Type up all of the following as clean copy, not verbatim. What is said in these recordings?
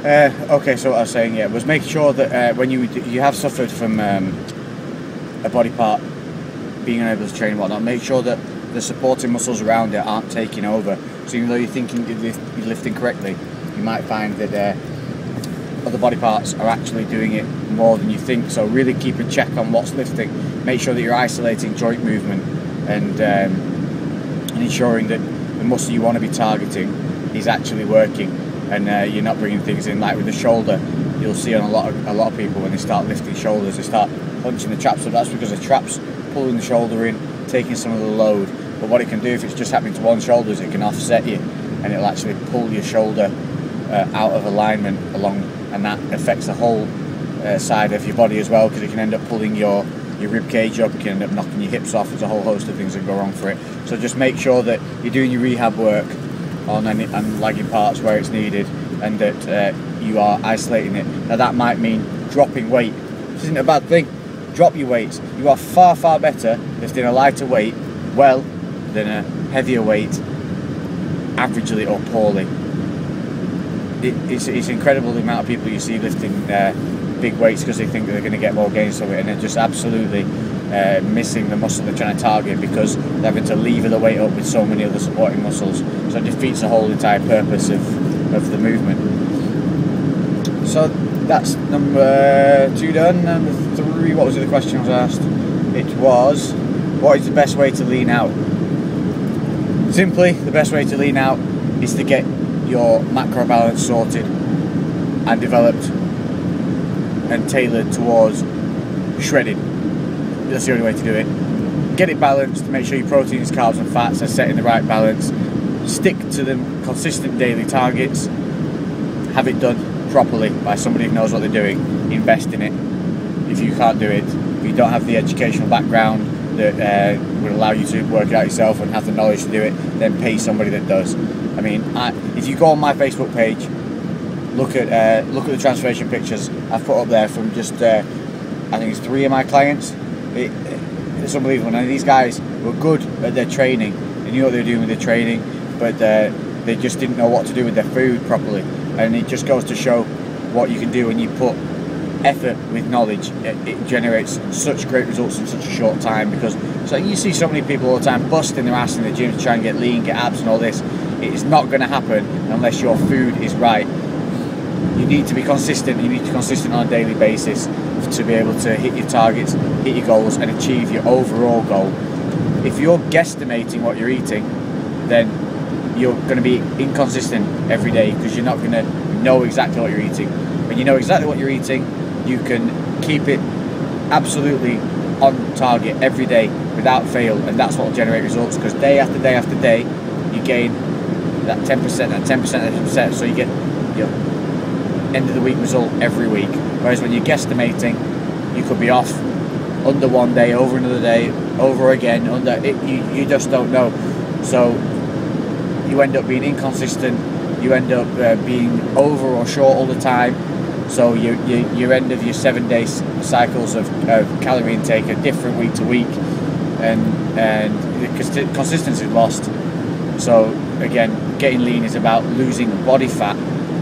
Okay, so what I was saying, yeah, was making sure that when you have suffered from a body part being unable to train and whatnot, make sure that the supporting muscles around it aren't taking over. So even though you're thinking you're lifting correctly, you might find that other body parts are actually doing it more than you think. So really keep a check on what's lifting. Make sure that you're isolating joint movement and ensuring that the muscle you want to be targeting is actually working, and you're not bringing things in. Like with the shoulder, you'll see on a lot of people when they start lifting shoulders, they start punching the traps up. That's because the traps pulling the shoulder in, taking some of the load. But what it can do, if it's just happening to one shoulder, is it can offset you, and it'll actually pull your shoulder out of alignment along, and that affects the whole side of your body as well, because it can end up pulling your rib cage up, it can end up knocking your hips off. There's a whole host of things that go wrong for it. So just make sure that you're doing your rehab work on any lagging parts where it's needed, and that you are isolating it. Now that might mean dropping weight, which isn't a bad thing. Drop your weights. You are far, far better lifting a lighter weight well than a heavier weight averagely or poorly. It's incredible the amount of people you see lifting big weights because they think that they're going to get more gains from it, and they're just absolutely missing the muscle they're trying to target because they're having to lever the weight up with so many other supporting muscles. So it defeats the whole entire purpose of the movement. So that's number 2 done. Number 3, what was the question I was asked? It was, what is the best way to lean out? Simply, the best way to lean out is to get your macro balance sorted and developed and tailored towards shredding. That's the only way to do it. Get it balanced, make sure your proteins, carbs and fats are set in the right balance. Stick to them consistent daily targets. Have it done properly by somebody who knows what they're doing. Invest in it. If you can't do it, if you don't have the educational background that would allow you to work it out yourself and have the knowledge to do it, then pay somebody that does. I mean, if you go on my Facebook page, look at the transformation pictures I've put up there from just I think it's 3 of my clients. It's unbelievable. Now these guys were good at their training. They knew what they were doing with their training, but they just didn't know what to do with their food properly. And it just goes to show what you can do when you put effort with knowledge. It generates such great results in such a short time, because so you see so many people all the time busting their ass in the gym to try and get lean, get abs and all this. It is not going to happen unless your food is right. You need to be consistent. You need to be consistent on a daily basis to be able to hit your targets, hit your goals and achieve your overall goal. If you're guesstimating what you're eating, then you're going to be inconsistent every day, because you're not going to know exactly what you're eating. When you know exactly what you're eating, you can keep it absolutely on target every day without fail, and that's what will generate results, because day after day after day you gain that 10%, that 10%, that 10%, so you get your end of the week result every week. Whereas when you're guesstimating, you could be off under one day, over another day, over again, under it, you just don't know. So you end up being inconsistent, you end up being over or short all the time. So your end of your 7-day cycles of calorie intake are different week to week, and the consistency is lost. So again, getting lean is about losing body fat,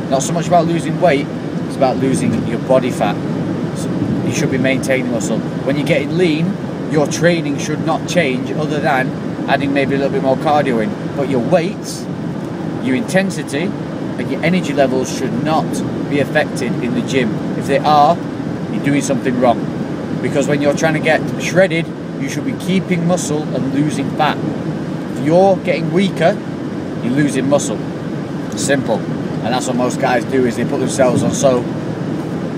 not so much about losing weight. It's about losing your body fat. So you should be maintaining muscle. When you're getting lean, your training should not change other than adding maybe a little bit more cardio in, but your weights, your intensity and your energy levels should not be affected in the gym. If they are, you're doing something wrong, because when you're trying to get shredded, you should be keeping muscle and losing fat. If you're getting weaker, you're losing muscle. Simple. And that's what most guys do, is they put themselves on so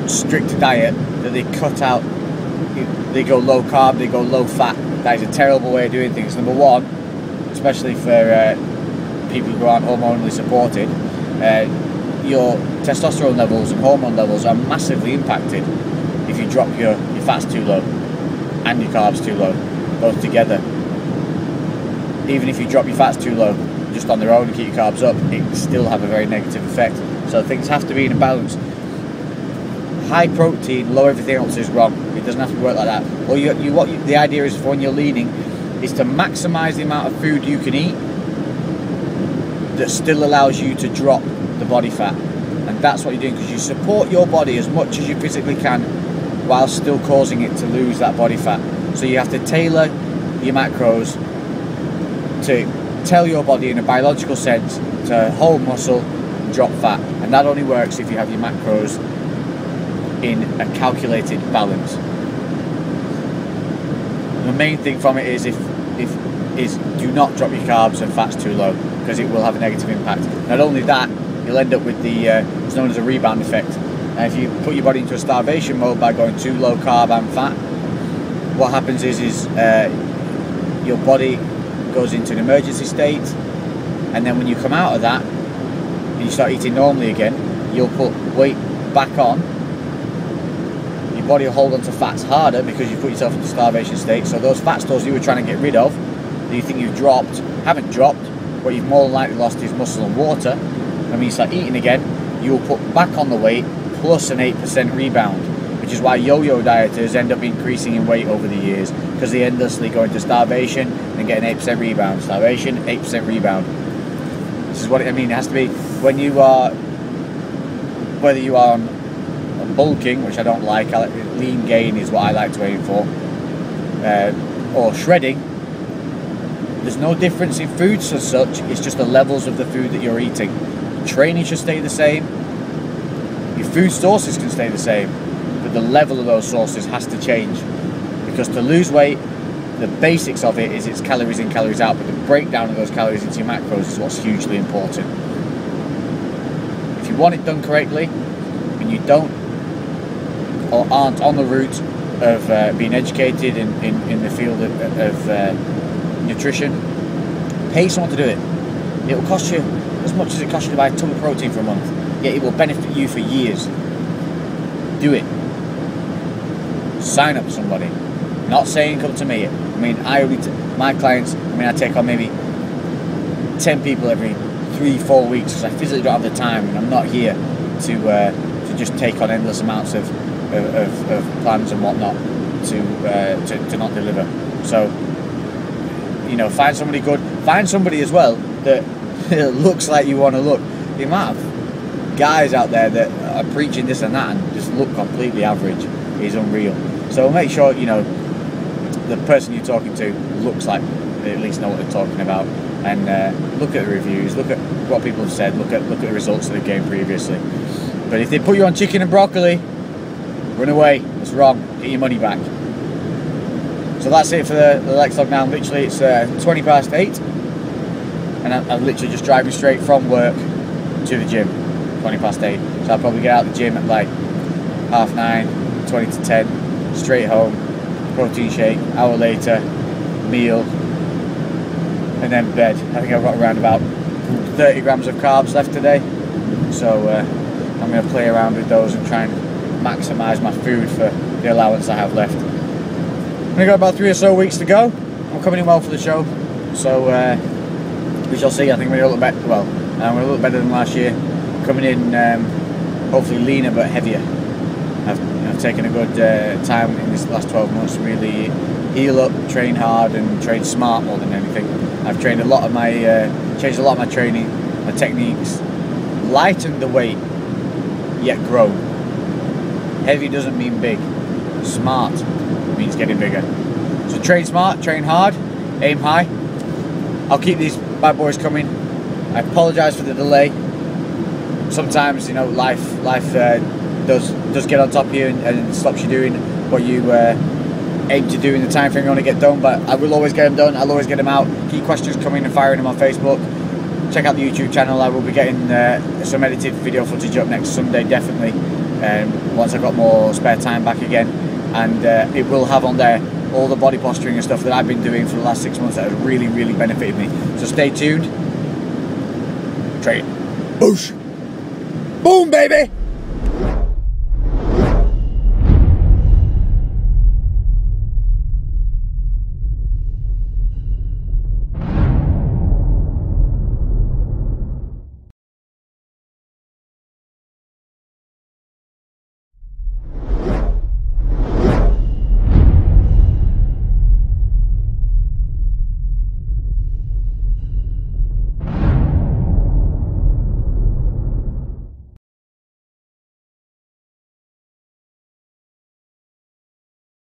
strict a diet that they cut out, they go low carb, they go low fat. That is a terrible way of doing things. Number one, especially for people who aren't hormonally supported, your testosterone levels and hormone levels are massively impacted if you drop your fats too low and your carbs too low, both together. Even if you drop your fats too low just on their own and keep your carbs up, it can still have a very negative effect. So things have to be in a balance. High protein, low everything else is wrong. It doesn't have to work like that. Well, the idea is, for when you're leaning, is to maximise the amount of food you can eat that still allows you to drop the body fat and that's what you're doing, because you support your body as much as you physically can while still causing it to lose that body fat. So you have to tailor your macros to tell your body in a biological sense to hold muscle and drop fat, and that only works if you have your macros in a calculated balance. The main thing from it is is do not drop your carbs and fats too low, because it will have a negative impact. Not only that, you'll end up with the it's known as a rebound effect. Now, if you put your body into a starvation mode by going too low carb and fat, what happens is your body goes into an emergency state, and then when you come out of that and you start eating normally again, you'll put weight back on. Your body will hold on to fats harder because you put yourself into starvation state. So those fat stores you were trying to get rid of, that you think you've dropped, haven't dropped. What you've more than likely lost is muscle and water. And when you start eating again, you'll put back on the weight plus an 8% rebound, which is why yo-yo dieters end up increasing in weight over the years, because they endlessly go into starvation and get an 8% rebound. Starvation, 8% rebound. This is what I mean. It has to be when you are, whether you are on bulking, which I don't like, lean gain is what I like to aim for, or shredding. There's no difference in foods as such, it's just the levels of the food that you're eating. Training should stay the same, your food sources can stay the same, but the level of those sources has to change, because to lose weight, the basics of it is it's calories in, calories out, but the breakdown of those calories into your macros is what's hugely important. If you want it done correctly, and you don't or aren't on the route of being educated in the field of nutrition, pay someone to do it. It will cost you as much as it costs you to buy a ton of protein for a month, yet it will benefit you for years. Do it. Sign up somebody. Not saying come to me. I mean, my clients, I take on maybe 10 people every 3-4 weeks, because I physically don't have the time, and I'm not here to just take on endless amounts of plans and whatnot to not deliver. So, you know, find somebody good. Find somebody as well that looks like you want to look. The amount of guys out there that are preaching this and that and just look completely average is unreal. So make sure, you know, the person you're talking to looks like they at least know what they're talking about, and look at the reviews, look at what people have said, look at the results that they've gained previously. But if they put you on chicken and broccoli, run away. It's wrong. Get your money back. So that's it for the LEX-LOG now. Literally, it's 20 past 8, and I'm literally just driving straight from work to the gym. 20 past 8. So I'll probably get out of the gym at like 9:30, 20 to 10, straight home, protein shake, hour later, meal, and then bed. I think I've got around about 30 grams of carbs left today, so I'm going to play around with those and try and maximise my food for the allowance I have left. We've got about 3 or so weeks to go. I'm coming in well for the show, so we shall see. I think we're a little bit, well, we're a little better than last year. Coming in hopefully leaner but heavier. I've taken a good time in this last 12 months to really heal up, train hard and train smart more than anything. I've trained a lot of my, changed a lot of my training, my techniques, lightened the weight, yet grown. Heavy doesn't mean big. Smart means getting bigger. So train smart, train hard, aim high. I'll keep these bad boys coming. I apologise for the delay. Sometimes, you know, life does get on top of you and stops you doing what you aim to do in the time frame you want to get done. But I will always get them done. I'll always get them out. Keep questions coming and firing them on Facebook. Check out the YouTube channel. I will be getting some edited video footage up next Sunday, definitely. Once I've got more spare time back again, and it will have on there all the body posturing and stuff that I've been doing for the last 6 months that has really, really benefited me. So stay tuned. Train. Boosh. Boom, baby.